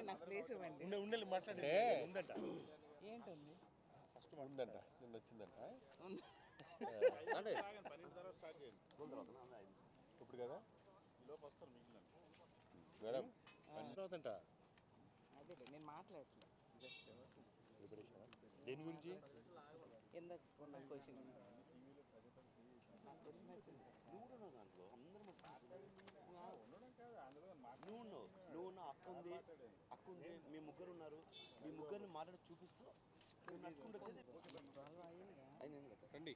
నాకు ప్లేస్ ఇవ్వండి. మాట్లాడే ఏంటుంది ఫస్ట్ ఉందంట, నిన్న వచ్చిందంట ఇప్పుడు కదా మేడం అవుతుంట. అదే నేను మాట్లాడట్లేదు, దేని గురించి ఎందుకు క్వశ్చన్ వచ్చింది. నువ్వు నా అక్క ఉంది, మీ ముగ్గురు ఉన్నారు, మీ ముగ్గురిని మాట్లాడి చూపిస్తూ రండి.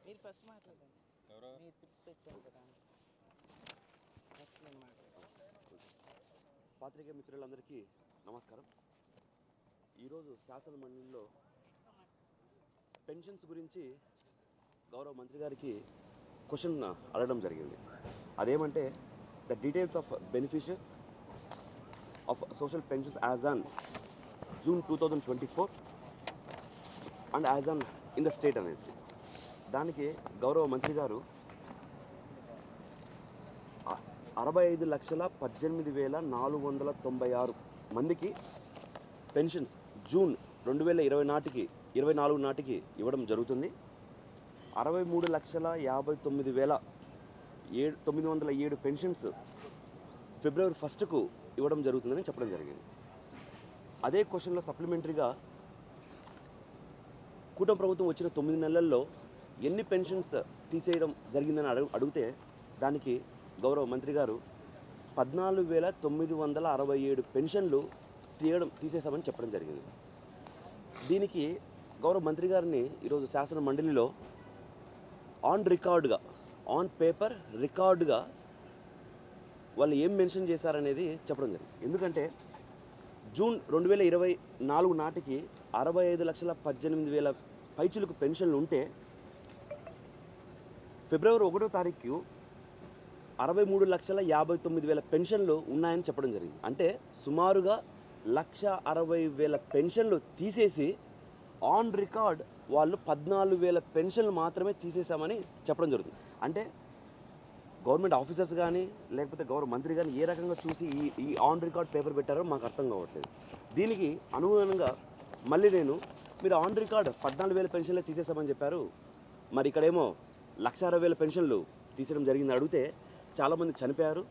మీరు ఫస్ట్ మాట్లాడండి. మీరు పిలిచి తెచ్చాను కదా, నెక్స్ట్ నేను మాట్లాడతాను. పాత్రికేయ మిత్రులందరికీ నమస్కారం. ఈరోజు శాసన మండలిలో పెన్షన్స్ గురించి గౌరవ మంత్రి గారికి క్వశ్చన్ అడగడం జరిగింది. అదేమంటే the details of beneficiaries of social pensions as on June 2024 and as on in the state అనేసి. దానికి గౌరవ మంత్రి గారు 65,18,496 మందికి పెన్షన్స్ జూన్ 2024 నాటికి ఇవ్వడం జరుగుతుంది. 63,59,907 పెన్షన్స్ ఫిబ్రవరి 1కు ఇవ్వడం జరుగుతుందని చెప్పడం జరిగింది. అదే క్వశ్చన్లో సప్లిమెంటరీగా కూటమి ప్రభుత్వం వచ్చిన 9 నెలల్లో ఎన్ని పెన్షన్స్ తీసేయడం జరిగిందని అడిగితే దానికి గౌరవ మంత్రి గారు 14,967 పెన్షన్లు తీసేసామని చెప్పడం జరిగింది. దీనికి గౌరవ మంత్రి గారిని ఈరోజు శాసన మండలిలో ఆన్ పేపర్ రికార్డుగా వాళ్ళు ఏం మెన్షన్ చేశారనేది చెప్పడం జరిగింది. ఎందుకంటే జూన్ 2024 నాటికి 65,18,000 పైచులకు పెన్షన్లు ఉంటే ఫిబ్రవరి 1వ తారీఖు 63,59,000 పెన్షన్లు ఉన్నాయని చెప్పడం జరిగింది. అంటే సుమారుగా 1,60,000 పెన్షన్లు తీసేసి ఆన్ రికార్డ్ వాళ్ళు 14,000 పెన్షన్లు మాత్రమే తీసేసామని చెప్పడం జరుగుతుంది. అంటే గవర్నమెంట్ ఆఫీసర్స్ కానీ లేకపోతే గౌరవ మంత్రి కానీ ఏ రకంగా చూసి ఈ ఆన్ రికార్డ్ పేపర్ పెట్టారో మాకు అర్థం కావట్లేదు. దీనికి అనుగుణంగా మళ్ళీ మీరు ఆన్ రికార్డ్ 14,000 పెన్షన్లే తీసేసామని చెప్పారు, మరి ఇక్కడేమో 1,60,000 పెన్షన్లు తీసేయడం జరిగింది అడిగితే చాలామంది చనిపోయారు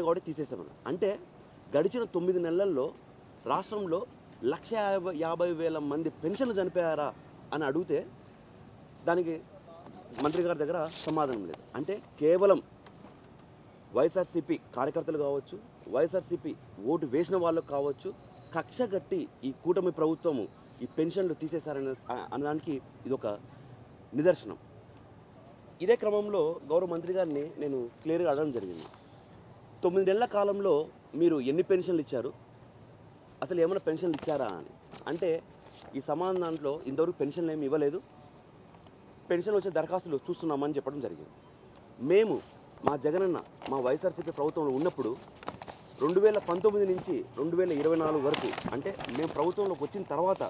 కాబట్టి తీసేసామని. అంటే గడిచిన 9 నెలల్లో రాష్ట్రంలో 1,50,000 మంది పెన్షన్లు చనిపోయారా అని అడిగితే దానికి మంత్రి గారి దగ్గర సమాధానం లేదు. అంటే కేవలం వైఎస్ఆర్సీపీ కార్యకర్తలు కావచ్చు, వైఎస్ఆర్సీపీ ఓటు వేసిన వాళ్ళకు కావచ్చు, కక్ష కట్టి ఈ కూటమి ప్రభుత్వము ఈ పెన్షన్లు తీసేశారనడానికి ఇది ఒక నిదర్శనం. ఇదే క్రమంలో గౌరవ మంత్రి గారిని నేను క్లియర్గా అడగడం జరిగింది. 9 నెలల కాలంలో మీరు ఎన్ని పెన్షన్లు ఇచ్చారు, అసలు ఏమైనా పెన్షన్లు ఇచ్చారా అని. అంటే ఈ సమాధానం దాంట్లో ఇంతవరకు పెన్షన్లు ఏమి ఇవ్వలేదు, పెన్షన్లు వచ్చే దరఖాస్తులు చూస్తున్నామని చెప్పడం జరిగింది. మేము మా జగనన్న మా వైఎస్ఆర్సీపీ ప్రభుత్వంలో ఉన్నప్పుడు 2019 నుంచి 2024 వరకు, అంటే మేము ప్రభుత్వంలోకి వచ్చిన తర్వాత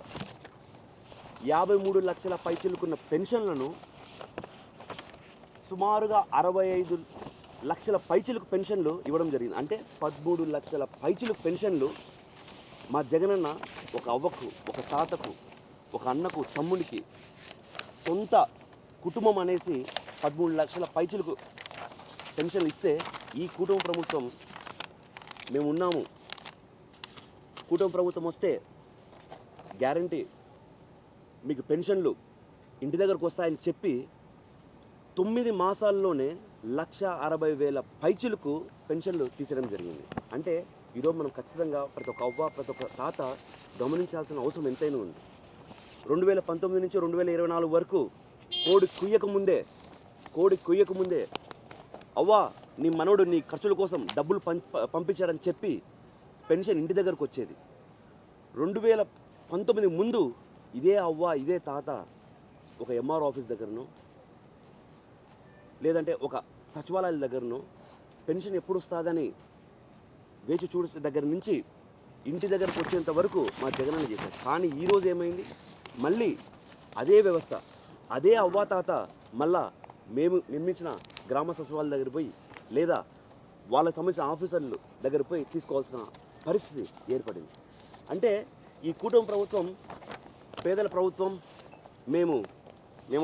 53 లక్షల పైచిలుకున్న పెన్షన్లను సుమారుగా 65 లక్షల పైచిలుకు పెన్షన్లు ఇవ్వడం జరిగింది. అంటే 13 లక్షల పైచిలుకు పెన్షన్లు మా జగనన్న ఒక అవ్వకు, ఒక తాతకు, ఒక అన్నకు, తమ్ముడికి సొంత కుటుంబం అనేసి 13 లక్షల పైచిలుకు పెన్షన్లు ఇస్తే ఈ కుటుంబ ప్రభుత్వం మేము ఉన్నాము, కూటమి ప్రభుత్వం వస్తే గ్యారంటీ మీకు పెన్షన్లు ఇంటి దగ్గరకు వస్తాయని చెప్పి 9 మాసాల్లోనే 1,60,000 పైచులకు పెన్షన్లు తీసేయడం జరిగింది. అంటే ఈరోజు మనం ఖచ్చితంగా ప్రతి ఒక్క అవ్వ, ప్రతి ఒక్క తాత గమనించాల్సిన అవసరం ఎంతైనా ఉంది. 2019 నుంచి 2024 వరకు కోడి కుయ్యక ముందే అవ్వా నీ మనోడు నీ ఖర్చుల కోసం డబ్బులు పంపించాడని చెప్పి పెన్షన్ ఇంటి దగ్గరకు వచ్చేది. 2019 ముందు ఇదే అవ్వ, ఇదే తాత ఒక ఎంఆర్ ఆఫీస్ దగ్గరనో లేదంటే ఒక సచివాలయాల దగ్గరనో పెన్షన్ ఎప్పుడు వస్తుందని వేచి చూసే దగ్గర నుంచి ఇంటి దగ్గరకు వచ్చేంత వరకు మా జగనన్న చేశారు. కానీ ఈరోజు ఏమైంది, మళ్ళీ అదే వ్యవస్థ, అదే అవ్వాతాత మళ్ళా మేము నిర్మించిన గ్రామ సచివాలయాల దగ్గర పోయి లేదా వాళ్ళకి సంబంధించిన ఆఫీసర్లు దగ్గర పోయి తీసుకోవాల్సిన పరిస్థితి ఏర్పడింది. అంటే ఈ కూటమి ప్రభుత్వం పేదల ప్రభుత్వం, మేము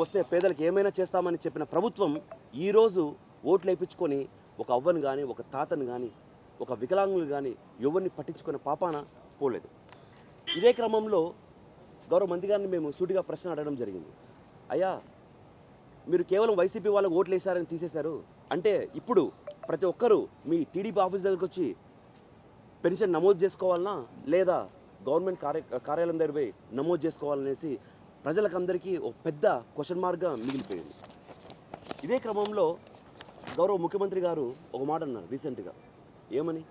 వస్తే పేదలకు ఏమైనా చేస్తామని చెప్పిన ప్రభుత్వం ఈరోజు ఓట్లు వేయించుకొని ఒక అవ్వను కానీ ఒక తాతను కానీ ఒక వికలాంగులు కానీ ఎవరిని పట్టించుకునే పాపాన పోలేదు. ఇదే క్రమంలో గౌరవ మంత్రి గారిని మేము సూటిగా ప్రశ్న అడగడం జరిగింది. అయ్యా, మీరు కేవలం వైసీపీ వాళ్ళకు ఓట్లు వేశారని తీసేశారు అంటే ఇప్పుడు ప్రతి ఒక్కరూ మీ టీడీపీ ఆఫీస్ దగ్గరకు వచ్చి పెన్షన్ నమోదు చేసుకోవాలన్నా లేదా గవర్నమెంట్ కార్యాలయం దగ్గర పోయి నమోదు చేసుకోవాలనేసి ప్రజలకందరికీ ఒక పెద్ద క్వశ్చన్ మార్క్గా మిగిలిపోయింది. ఇదే క్రమంలో గౌరవ ముఖ్యమంత్రి గారు ఒక మాట అన్నారు రీసెంట్గా. ఏమని?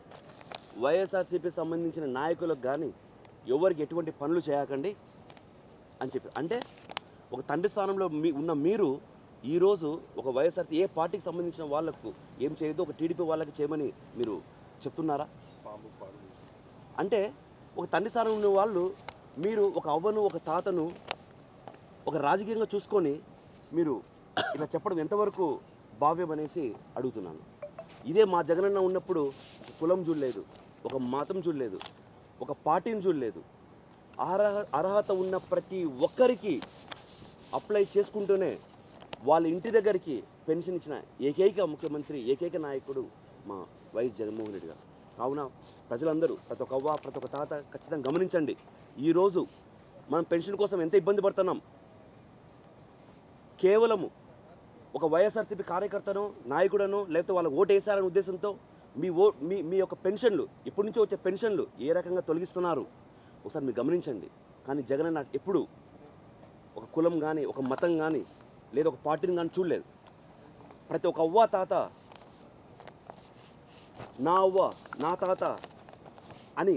వైఎస్ఆర్సీపీ సంబంధించిన నాయకులకు కానీ ఎవరికి ఎటువంటి పనులు చేయకండి అని చెప్పి. అంటే ఒక తండ్రి స్థానంలో ఉన్న మీరు ఈరోజు ఒక వైఎస్ఆర్సీ ఏ పార్టీకి సంబంధించిన వాళ్లకు ఏం చేయొద్దు ఒక టీడీపీ వాళ్ళకి చేయమని మీరు చెప్తున్నారా? అంటే ఒక తండ్రి స్థానంలో ఉన్న వాళ్ళు మీరు ఒక అవ్వను ఒక తాతను ఒక రాజకీయంగా చూసుకొని మీరు ఇలా చెప్పడం ఎంతవరకు భావ్యం అనేసి అడుగుతున్నాను. ఇదే మా జగనన్న ఉన్నప్పుడు ఒక కులం చూడలేదు, ఒక మతం చూడలేదు, ఒక పార్టీని చూడలేదు. అర్హత ఉన్న ప్రతి ఒక్కరికి అప్లై చేసుకుంటూనే వాళ్ళ ఇంటి దగ్గరికి పెన్షన్ ఇచ్చిన ఏకైక ముఖ్యమంత్రి, ఏకైక నాయకుడు మా వైఎస్ జగన్మోహన్ రెడ్డి గారు. కావున ప్రజలందరూ ప్రతి ఒక్క అవ్వ ప్రతి ఒక్క తాత ఖచ్చితంగా గమనించండి. ఈరోజు మనం పెన్షన్ కోసం ఎంత ఇబ్బంది పడుతున్నాం. కేవలము ఒక వైఎస్ఆర్సీపీ కార్యకర్తను నాయకుడను లేకపోతే వాళ్ళకి ఓటు వేశారనే ఉద్దేశంతో మీ యొక్క పెన్షన్లు ఇప్పటి నుంచో వచ్చే పెన్షన్లు ఏ రకంగా తొలగిస్తున్నారు ఒకసారి మీరు గమనించండి. కానీ జగనన్న ఎప్పుడు ఒక కులం కానీ ఒక మతం కానీ లేదా ఒక పార్టీని కానీ చూడలేదు. ప్రతి ఒక్క అవ్వ తాత నా అవ్వ నా తాత అని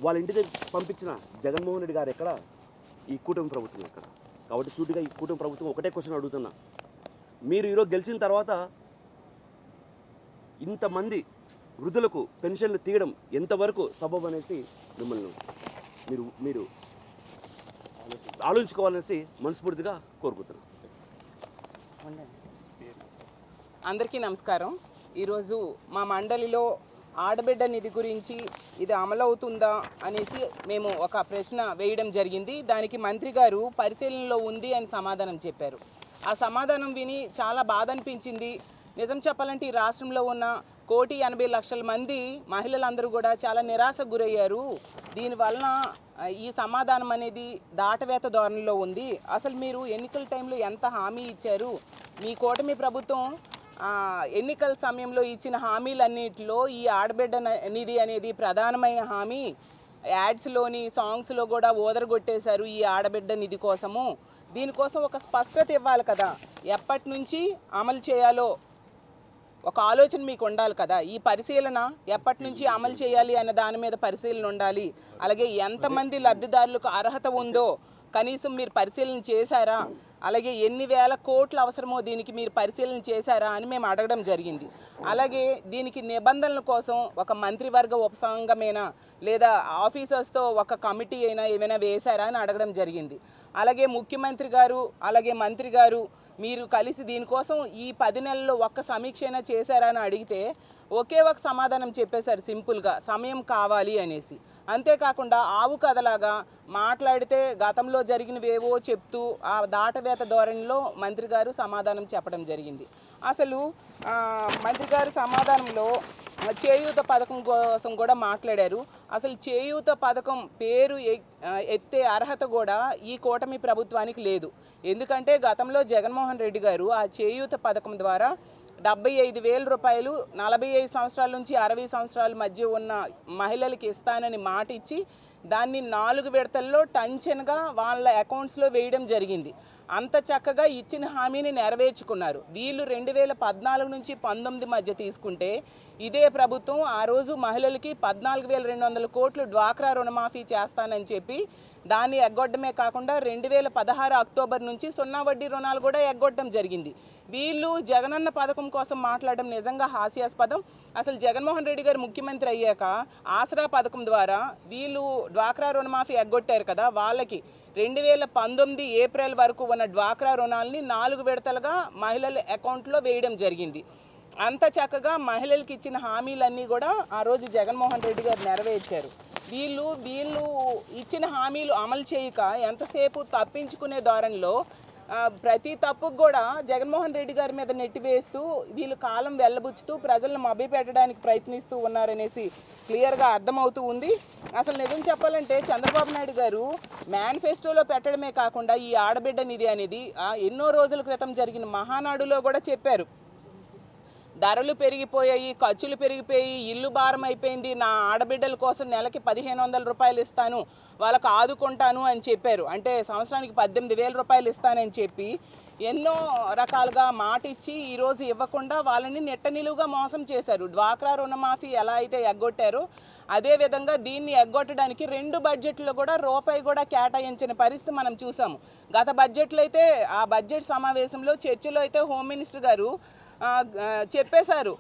వాళ్ళ ఇంటి దగ్గర పంపించిన జగన్మోహన్ రెడ్డి గారు ఎక్కడ, ఈ కూటమి ప్రభుత్వం ఎక్కడ? కాబట్టి సూటిగా ఈ కూటమి ప్రభుత్వం ఒకటే క్వశ్చన్ అడుగుతున్నా. మీరు ఈరోజు గెలిచిన తర్వాత ఇంతమంది వృద్ధులకు పెన్షన్లు తీయడం ఎంతవరకు సబబు అనేసి మిమ్మల్ని మీరు ఆలోచించుకోవాలనేసి మనస్ఫూర్తిగా కోరుకుంటున్నాను. అందరికీ నమస్కారం. ఈరోజు మా మండలిలో ఆడబిడ్డ నిధి గురించి ఇది అమలవుతుందా అనేసి మేము ఒక ప్రశ్న వేయడం జరిగింది. దానికి మంత్రి గారు పరిశీలనలో ఉంది అని సమాధానం చెప్పారు. ఆ సమాధానం విని చాలా బాధ అనిపించింది. నిజం చెప్పాలంటే ఈ రాష్ట్రంలో ఉన్న 1,80,00,000 మంది మహిళలందరూ కూడా చాలా నిరాశకు గురయ్యారు. దీనివలన ఈ సమాధానం అనేది దాటవేత ధోరణిలో ఉంది. అసలు మీరు ఎన్నికల టైంలో ఎంత హామీ ఇచ్చారు? మీ కూటమి ప్రభుత్వం ఎన్నికల సమయంలో ఇచ్చిన హామీలన్నింటిలో ఈ ఆడబిడ్డ నిధి అనేది ప్రధానమైన హామీ. యాడ్స్లోని సాంగ్స్లో కూడా ఓదరగొట్టేశారు ఈ ఆడబిడ్డ నిధి కోసము. దీనికోసం ఒక స్పష్టత ఇవ్వాలి కదా, ఎప్పటి నుంచి అమలు చేయాలో ఒక ఆలోచన మీకు ఉండాలి కదా. ఈ పరిశీలన ఎప్పటి నుంచి అమలు చేయాలి అనే దాని మీద పరిశీలన ఉండాలి. అలాగే ఎంతమంది లబ్ధిదారులకు అర్హత ఉందో కనీసం మీరు పరిశీలన చేశారా? అలాగే ఎన్ని వేల కోట్లు అవసరమో దీనికి మీరు పరిశీలన చేశారా అని మేము అడగడం జరిగింది. అలాగే దీనికి నిబంధనల కోసం ఒక మంత్రివర్గ ఉపసంఘమేనా లేదా ఆఫీసర్స్తో ఒక కమిటీ అయినా ఏమైనా వేశారా అని అడగడం జరిగింది. అలాగే ముఖ్యమంత్రి గారు అలాగే మంత్రి గారు మీరు కలిసి దీనికోసం ఈ 10 నెలల్లో ఒక్క సమీక్ష అయినా చేశారా అని అడిగితే ఒకే ఒక సమాధానం చెప్పేశారు సింపుల్గా, సమయం కావాలి అనేసి. అంతేకాకుండా ఆవు కథలాగా మాట్లాడితే గతంలో జరిగినవేవో చెప్తూ ఆ దాటవేత ధోరణిలో మంత్రి గారు సమాధానం చెప్పడం జరిగింది. అసలు మంత్రి గారు సమాధానంలో చేయూత పథకం కోసం కూడా మాట్లాడారు. అసలు చేయూత పథకం పేరు ఎత్తే అర్హత కూడా ఈ కూటమి ప్రభుత్వానికి లేదు. ఎందుకంటే గతంలో జగన్మోహన్ రెడ్డి గారు ఆ చేయూత పథకం ద్వారా 75,000 రూపాయలు 45 సంవత్సరాల నుంచి 60 సంవత్సరాల మధ్య ఉన్న మహిళలకి ఇస్తానని మాట ఇచ్చి దాన్ని 4 విడతల్లో టంచన్గా వాళ్ళ అకౌంట్స్లో వేయడం జరిగింది. అంత చక్కగా ఇచ్చిన హామీని నెరవేర్చుకున్నారు. వీళ్ళు 2014 నుంచి 19 మధ్య తీసుకుంటే ఇదే ప్రభుత్వం ఆ రోజు మహిళలకి 14,200 కోట్లు డ్వాక్రా రుణమాఫీ చేస్తానని చెప్పి దాన్ని ఎగ్గొట్టడమే కాకుండా 2016 అక్టోబర్ నుంచి 0 వడ్డీ రుణాలు కూడా ఎగ్గొట్టడం జరిగింది. వీళ్ళు జగనన్న పథకం కోసం మాట్లాడడం నిజంగా హాస్యాస్పదం. అసలు జగన్మోహన్ రెడ్డి గారు ముఖ్యమంత్రి అయ్యాక ఆసరా పథకం ద్వారా వీళ్ళు డ్వాక్రా రుణమాఫీ ఎగ్గొట్టారు కదా, వాళ్ళకి 2019 ఏప్రిల్ వరకు ఉన్న డ్వాక్రా రుణాలని 4 విడతలుగా మహిళల అకౌంట్లో వేయడం జరిగింది. అంత చక్కగా మహిళలకు ఇచ్చిన హామీలన్నీ కూడా ఆ రోజు జగన్మోహన్ రెడ్డి గారు నెరవేర్చారు. వీళ్ళు ఇచ్చిన హామీలు అమలు చేయక ఎంతసేపు తప్పించుకునే ధోరణిలో ప్రతి తప్పుకు కూడా జగన్మోహన్ రెడ్డి గారి మీద నెట్టివేస్తూ వీళ్ళు కాలం వెళ్ళబుచ్చుతూ ప్రజలను మభ్యపెట్టడానికి ప్రయత్నిస్తూ ఉన్నారనేసి క్లియర్గా అర్థమవుతూ ఉంది. అసలు నిజం చెప్పాలంటే చంద్రబాబు నాయుడు గారు మేనిఫెస్టోలో పెట్టడమే కాకుండా ఈ ఆడబిడ్డ నిధి అనేది ఎన్నో రోజుల క్రితం జరిగిన మహానాడులో కూడా చెప్పారు. ధరలు పెరిగిపోయాయి, ఖర్చులు పెరిగిపోయి, ఇల్లు భారం అయిపోయింది, నా ఆడబిడ్డల కోసం నెలకి 1500 రూపాయలు ఇస్తాను, వాళ్ళకు ఆదుకుంటాను అని చెప్పారు. అంటే సంవత్సరానికి 18,000 రూపాయలు ఇస్తానని చెప్పి ఎన్నో రకాలుగా మాట ఇచ్చి ఈరోజు ఇవ్వకుండా వాళ్ళని నెట్ట నిలువుగా మోసం చేశారు. డ్వాక్రా రుణమాఫీ ఎలా అయితే ఎగ్గొట్టారో అదేవిధంగా దీన్ని ఎగ్గొట్టడానికి 2 బడ్జెట్లో కూడా రూపాయి కూడా కేటాయించిన పరిస్థితి మనం చూసాము. గత బడ్జెట్లో అయితే ఆ బడ్జెట్ సమావేశంలో చర్చలో అయితే హోమ్ మినిస్టర్ గారు చెప్పేశారు,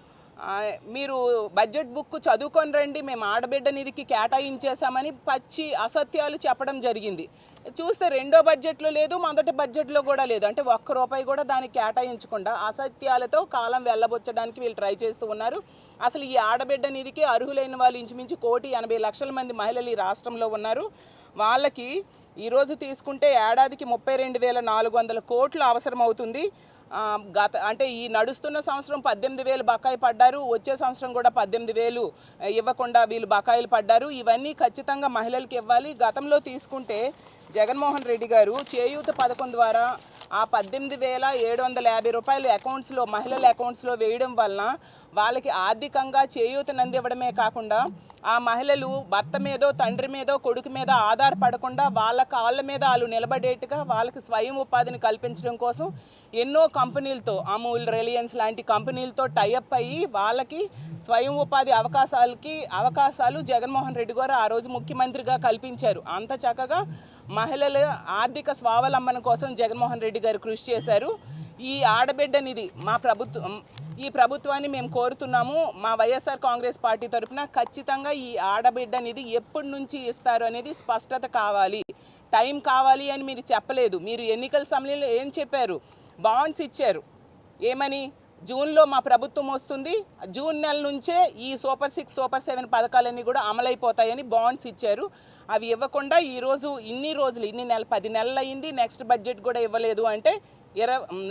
మీరు బడ్జెట్ బుక్ చదువుకొని రండి, మేము ఆడబిడ్డ నిధికి కేటాయించేశామని పచ్చి అసత్యాలు చెప్పడం జరిగింది. చూస్తే రెండో బడ్జెట్లో లేదు, మొదటి బడ్జెట్లో కూడా లేదు. అంటే ఒక్క రూపాయి కూడా దానికి కేటాయించకుండా అసత్యాలతో కాలం వెళ్ళబుచ్చడానికి వీళ్ళు ట్రై చేస్తూ ఉన్నారు. అసలు ఈ ఆడబిడ్డ నిధికి అర్హులైన వాళ్ళు ఇంచుమించు 1,80,00,000 మంది మహిళలు ఈ రాష్ట్రంలో ఉన్నారు. వాళ్ళకి ఈరోజు తీసుకుంటే ఏడాదికి 32,400 కోట్లు అవసరం అవుతుంది. అంటే ఈ నడుస్తున్న సంవత్సరం 18,000 బకాయి పడ్డారు, వచ్చే సంవత్సరం కూడా 18,000 ఇవ్వకుండా వీళ్ళు బకాయిలు పడ్డారు. ఇవన్నీ ఖచ్చితంగా మహిళలకు ఇవ్వాలి. గతంలో తీసుకుంటే జగన్మోహన్ రెడ్డి గారు చేయూత పథకం ద్వారా ఆ 18,750 రూపాయలు అకౌంట్స్లో మహిళల అకౌంట్స్లో వేయడం వలన వాళ్ళకి ఆర్థికంగా చేయూతను అందివ్వడమే కాకుండా ఆ మహిళలు భర్త మీదో తండ్రి మీదో కొడుకు మీద ఆధారపడకుండా వాళ్ళ కాళ్ళ మీద వాళ్ళు నిలబడేట్టుగా వాళ్ళకి స్వయం ఉపాధిని కల్పించడం కోసం ఎన్నో కంపెనీలతో, అమూల్, రిలయన్స్ లాంటి కంపెనీలతో టైఅప్ అయ్యి వాళ్ళకి స్వయం ఉపాధి అవకాశాలు జగన్మోహన్ రెడ్డి గారు ఆ రోజు ముఖ్యమంత్రిగా కల్పించారు. అంత చక్కగా మహిళల ఆర్థిక స్వావలంబన కోసం జగన్మోహన్ రెడ్డి గారు కృషి చేశారు. ఈ ఆడబిడ్డ నిధి ఈ ప్రభుత్వాన్ని మేము కోరుతున్నాము. మా వైఎస్ఆర్ కాంగ్రెస్ పార్టీ తరఫున ఖచ్చితంగా ఈ ఆడబిడ్డ నిధి ఎప్పటి నుంచి ఇస్తారు అనేది స్పష్టత కావాలి. టైం కావాలి అని మీరు చెప్పలేదు. మీరు ఎన్నికల సమయంలో ఏం చెప్పారు? బాండ్స్ ఇచ్చారు. ఏమని? జూన్లో మా ప్రభుత్వం వస్తుంది, జూన్ నెల నుంచే ఈ సూపర్ 6, సూపర్ 7 పథకాలన్నీ కూడా అమలైపోతాయని బాండ్స్ ఇచ్చారు. అవి ఇవ్వకుండా ఈరోజు ఇన్ని 10 నెలలు అయింది, నెక్స్ట్ బడ్జెట్ కూడా ఇవ్వలేదు. అంటే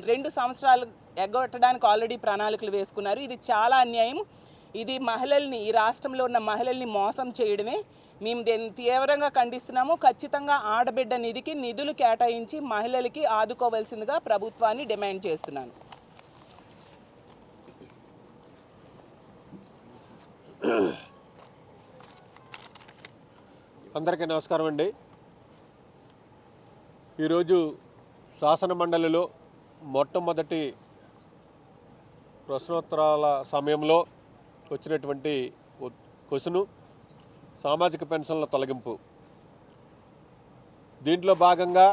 2 సంవత్సరాలు ఎగ్గొట్టడానికి ఆల్రెడీ ప్రణాళికలు వేసుకున్నారు. ఇది చాలా అన్యాయం. ఇది మహిళల్ని, ఈ రాష్ట్రంలో ఉన్న మహిళల్ని మోసం చేయడమే. మేము దీన్ని తీవ్రంగా ఖండిస్తున్నాము. ఖచ్చితంగా ఆడబిడ్డ నిధికి నిధులు కేటాయించి మహిళలకి ఆదుకోవాల్సిందిగా ప్రభుత్వాన్ని డిమాండ్ చేస్తున్నాను. అందరికీ నమస్కారం అండి. ఈరోజు శాసన మండలిలో మొట్టమొదటి ప్రశ్నోత్తరాల సమయంలో వచ్చినటువంటి క్వశ్చను సామాజిక పెన్షన్ల తొలగింపు. దీంట్లో భాగంగా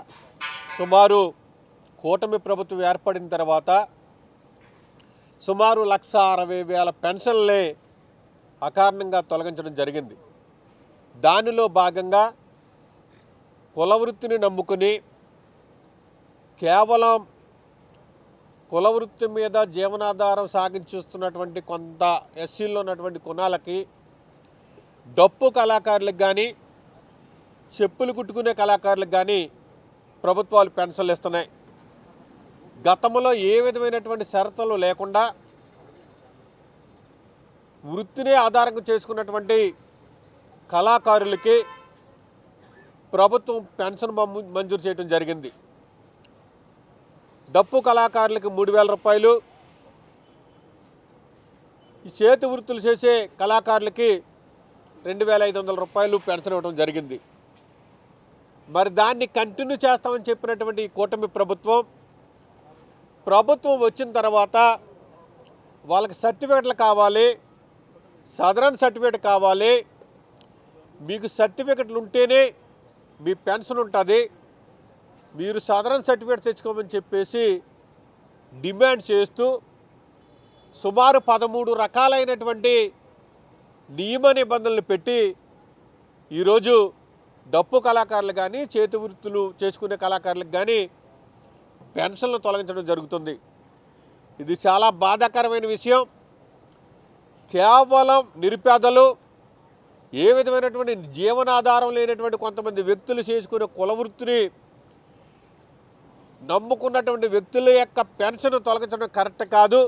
సుమారు కూటమి ప్రభుత్వం ఏర్పడిన తర్వాత సుమారు 1,60,000 పెన్షన్లే అకారణంగా తొలగించడం జరిగింది. దానిలో భాగంగా కులవృత్తిని నమ్ముకుని కేవలం కులవృత్తి మీద జీవనాధారం సాగించుస్తున్నటువంటి కొంత ఎస్సీల్లో ఉన్నటువంటి కులాలకి డప్పు కళాకారులకు కానీ చెప్పులు కుట్టుకునే కళాకారులకు కానీ ప్రభుత్వాలు పెన్షన్లు ఇస్తున్నాయి. గతంలో ఏ విధమైనటువంటి షరతులు లేకుండా వృత్తినే ఆధారంగా చేసుకున్నటువంటి కళాకారులకి ప్రభుత్వం పెన్షన్ మంజూరు చేయడం జరిగింది. డప్పు కళాకారులకు 3,000 రూపాయలు, ఈ చేతి వృత్తులు చేసే కళాకారులకి 2,500 రూపాయలు పెన్షన్ ఇవ్వడం జరిగింది. మరి దాన్ని కంటిన్యూ చేస్తామని చెప్పినటువంటి ఈ కూటమి ప్రభుత్వం వచ్చిన తర్వాత వాళ్ళకి సర్టిఫికెట్లు కావాలి, సదరన్ సర్టిఫికెట్ కావాలి, మీకు సర్టిఫికెట్లు ఉంటేనే మీ పెన్షన్ ఉంటుంది, మీరు సదరన్ సర్టిఫికేట్ తెచ్చుకోమని చెప్పేసి డిమాండ్ చేస్తూ సుమారు 13 రకాలైనటువంటి నియమ నిబంధనలు పెట్టి ఈరోజు డప్పు కళాకారులు కానీ చేతి వృత్తులు చేసుకునే కళాకారులకు కానీ పెన్షన్లు తొలగించడం జరుగుతుంది. ఇది చాలా బాధాకరమైన విషయం. కేవలం నిరుపేదలు, ఏ విధమైనటువంటి జీవనాధారం లేనటువంటి కొంతమంది వ్యక్తులు చేసుకునే కుల వృత్తిని నమ్ముకున్నటువంటి వ్యక్తుల యొక్క పెన్షన్ తొలగించడం కరెక్ట్ కాదు.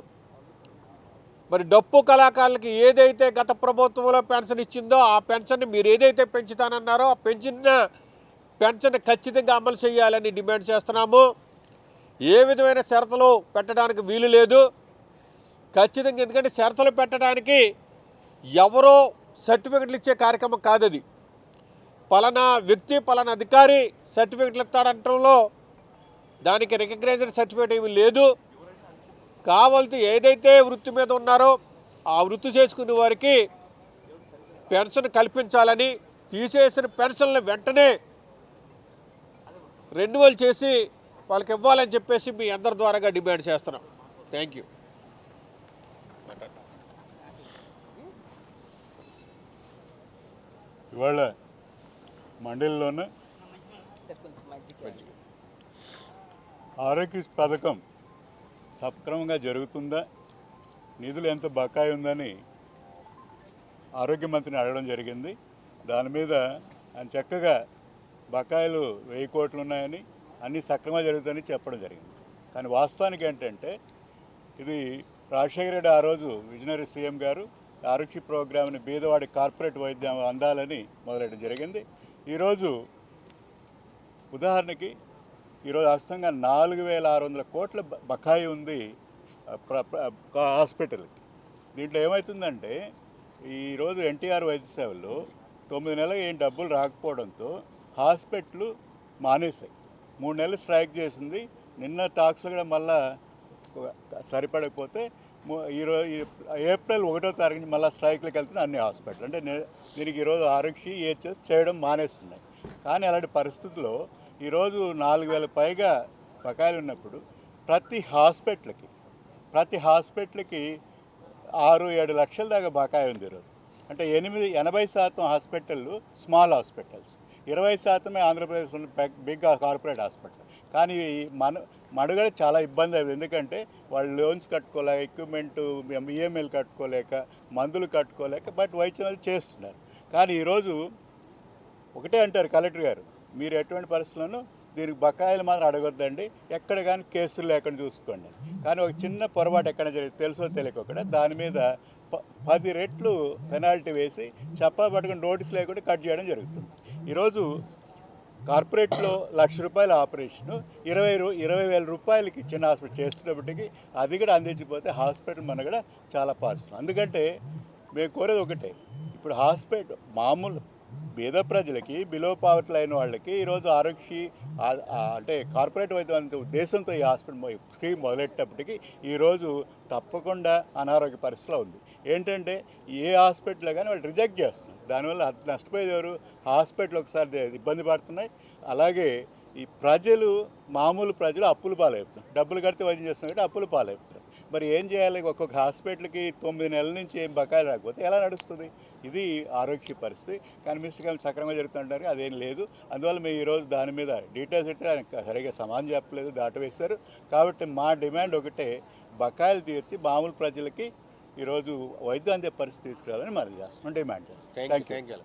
మరి డప్పు కళాకారులకి ఏదైతే గత ప్రభుత్వంలో పెన్షన్ ఇచ్చిందో ఆ పెన్షన్ని మీరు ఏదైతే పెంచుతానన్నారో ఆ పెంచిన పెన్షన్ ఖచ్చితంగా అమలు చేయాలని డిమాండ్ చేస్తున్నాము. ఏ విధమైన షరతులు పెట్టడానికి వీలు లేదు ఖచ్చితంగా. ఎందుకంటే షరతులు పెట్టడానికి ఎవరో సర్టిఫికెట్లు ఇచ్చే కార్యక్రమం కాదు అది. పలానా వ్యక్తి పలానా అధికారి సర్టిఫికెట్లు ఇస్తాడంటంలో దానికి రికగ్నైజ్డ్ సర్టిఫికేట్ ఏమీ లేదు. కావాల్సి ఏదైతే వృత్తి మీద ఉన్నారో ఆ వృత్తి చేసుకునే వారికి పెన్షన్ కల్పించాలని, తీసేసిన పెన్షన్లు వెంటనే రెన్యువల్ చేసి వాళ్ళకి ఇవ్వాలని చెప్పేసి మీ అందరి ద్వారాగా డిమాండ్ చేస్తున్నాం. Thank you. ఇవాళ మండలిలోనే ఆరోగ్య పథకం సక్రమంగా జరుగుతుందా, నిధులు ఎంత బకాయి ఉందని ఆరోగ్య మంత్రిని అడగడం జరిగింది. దాని మీద ఆయన చక్కగా బకాయిలు 1000 కోట్లు ఉన్నాయని, అన్నీ సక్రమంగా జరుగుతాయని చెప్పడం జరిగింది. కానీ వాస్తవానికి ఏంటంటే ఇది రాజశేఖర రెడ్డి ఆ రోజు విజనరీ సీఎం గారు ఆరోగ్య ప్రోగ్రామ్ని బీదవాడి కార్పొరేట్ వైద్యం అందాలని మొదలెట్టడం జరిగింది. ఈరోజు ఉదాహరణకి ఈరోజు వాస్తవంగా 4600 కోట్ల బకాయి ఉంది హాస్పిటల్కి. దీంట్లో ఏమవుతుందంటే ఈరోజు ఎన్టీఆర్ వైద్య సేవల్లో 9 నెలలు ఏం డబ్బులు రాకపోవడంతో హాస్పిటల్ మానేశాయి. 3 నెలలు స్ట్రైక్ చేసింది. నిన్న టాక్స్లో కూడా మళ్ళా సరిపడకపోతే ఈరోజు ఏప్రిల్ 1వ తారీఖు నుంచి మళ్ళీ స్ట్రైక్లకు వెళ్తున్న అన్ని హాస్పిటల్ అంటే దీనికి ఈరోజు ఆరోగ్య ఈహెచ్ఎస్ చేయడం మానేస్తున్నాయి. కానీ అలాంటి పరిస్థితుల్లో ఈరోజు 4000 పైగా బకాయిలు ఉన్నప్పుడు ప్రతి హాస్పిటల్కి 6-7 లక్షల దాకా బకాయి ఉంది ఈరోజు. అంటే 80% హాస్పిటళ్ళు స్మాల్ హాస్పిటల్స్, 20% ఆంధ్రప్రదేశ్లోని బిగ్ కార్పొరేట్ హాస్పిటల్. కానీ మనుగడ చాలా ఇబ్బంది అయింది. ఎందుకంటే వాళ్ళు లోన్స్ కట్టుకోలేక, ఎక్విప్మెంట్ ఈఎంఐలు కట్టుకోలేక, మందులు కట్టుకోలేక బట్ వైద్యం చేస్తున్నారు. కానీ ఈరోజు ఒకటే అంటారు కలెక్టర్ గారు, మీరు ఎటువంటి పరిస్థితులను దీనికి బకాయిలు మాత్రం అడగొద్దండి, ఎక్కడ కానీ కేసులు లేకుండా చూసుకోండి. కానీ ఒక చిన్న పొరపాటు ఎక్కడ జరిగింది తెలుసో తెలియకుండా దాని మీద 10 రెట్లు పెనాల్టీ వేసి చెప్పా పట్టుకుని నోటీస్ లేకుండా కట్ చేయడం జరుగుతుంది. ఈరోజు కార్పొరేట్లో ₹1,00,000 ఆపరేషను 20,000 రూపాయలకి చిన్న హాస్పిటల్ చేస్తున్నప్పటికీ అది కూడా అందించిపోతే హాస్పిటల్ మన కూడా చాలా పాల్స్తుంది. అందుకంటే మేము కోరేది ఒకటే, ఇప్పుడు హాస్పిటల్ మామూలు పేద ప్రజలకి, బిలో పావర్టీ లైన్ వాళ్ళకి ఈరోజు ఆరోగ్య అంటే కార్పొరేట్ వైద్యం ఉద్దేశంతో ఈ హాస్పిటల్ స్కీమ్ మొదలెట్టేటప్పటికి ఈరోజు తప్పకుండా అనారోగ్య పరిస్థితిలో ఉంది. ఏంటంటే ఏ హాస్పిటల్లో కానీ వాళ్ళు రిజెక్ట్ చేస్తున్నారు. దానివల్ల నష్టపోయేది ఎవరు? హాస్పిటల్ ఒకసారి ఇబ్బంది పడుతున్నాయి. అలాగే ఈ ప్రజలు, మామూలు ప్రజలు అప్పులు పాలవుతున్నారు. డబ్బులు కడితే వైద్యం చేస్తున్నారు కాబట్టి అప్పులు పాలవుతున్నారు. మరి ఏం చేయాలి? ఒక్కొక్క హాస్పిటల్కి 9 నెలల నుంచి ఏం బకాయిలు రాకపోతే ఎలా నడుస్తుంది? ఇది ఆరోగ్య పరిస్థితి. కానీ మిస్టర్ సక్రమంగా జరుగుతుంటారు, అదేం లేదు. అందువల్ల మేము ఈరోజు దాని మీద డీటెయిల్స్ అయితే ఆయన సరిగ్గా సమాధానం చెప్పలేదు, దాటవేశారు. కాబట్టి మా డిమాండ్ ఒకటే, బకాయిలు తీర్చి మామూలు ప్రజలకి ఈరోజు వైద్యం అందే పరిస్థితి తీసుకురావాలని మనం చేస్తాం, డిమాండ్ చేస్తాం. Thank you.